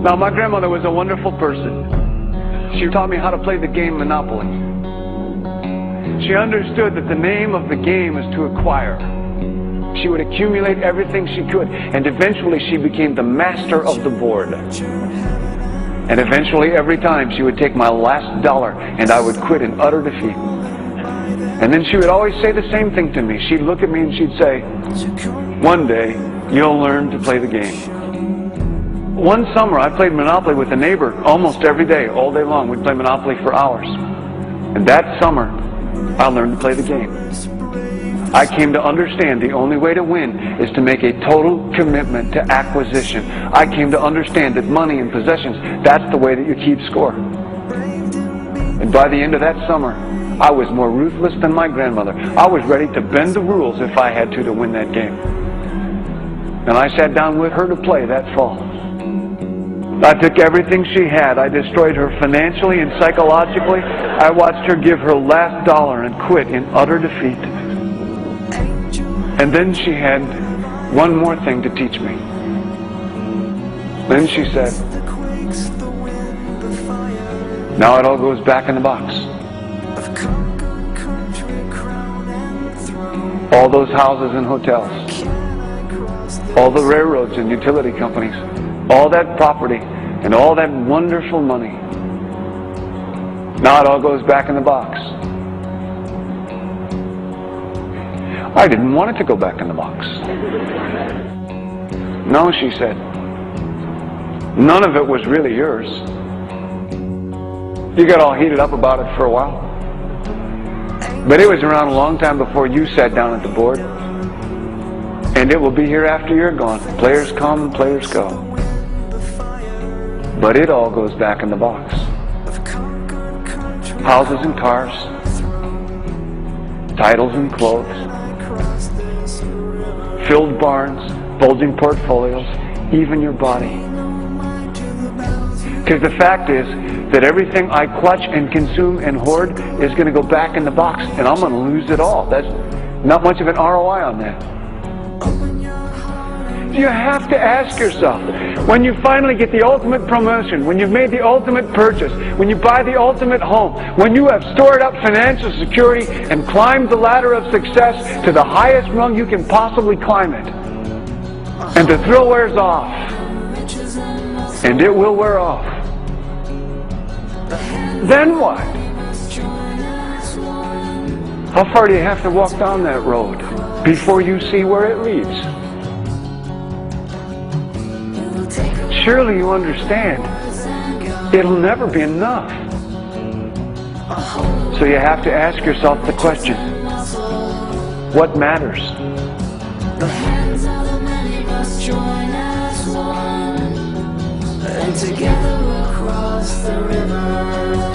Now, my grandmother was a wonderful person. She taught me how to play the game Monopoly. She understood that the name of the game is to acquire. She would accumulate everything she could, and eventually she became the master of the board. And eventually, every time, she would take my last dollar, and I would quit in utter defeat. And then she would always say the same thing to me. She'd look at me and she'd say, "One day, you'll learn to play the game." One summer, I played Monopoly with a neighbor almost every day, all day long. We'd play Monopoly for hours. And that summer, I learned to play the game. I came to understand the only way to win is to make a total commitment to acquisition. I came to understand that money and possessions, that's the way that you keep score. And by the end of that summer, I was more ruthless than my grandmother. I was ready to bend the rules if I had to win that game. And I sat down with her to play that fall. I took everything she had. I destroyed her financially and psychologically. I watched her give her last dollar and quit in utter defeat. And then she had one more thing to teach me. Then she said, "Now it all goes back in the box." All those houses and hotels, all the railroads and utility companies, all that property and all that wonderful money. Now it all goes back in the box. I didn't want it to go back in the box. No, she said, none of it was really yours. You got all heated up about it for a while. But it was around a long time before you sat down at the board. And it will be here after you're gone. Players come, players go. But it all goes back in the box. Houses and cars, titles and clothes, filled barns, bulging portfolios, even your body. Because the fact is that everything I clutch and consume and hoard is going to go back in the box, and I'm going to lose it all. That's not much of an ROI on that. You have to ask yourself, when you finally get the ultimate promotion, when you've made the ultimate purchase, when you buy the ultimate home, when you have stored up financial security and climbed the ladder of success to the highest rung you can possibly climb it, and the thrill wears off, and it will wear off, then what? How far do you have to walk down that road before you see where it leads? Surely you understand, it'll never be enough. So you have to ask yourself the question, what matters? The hands of the many must join as one, and together we'll cross the river.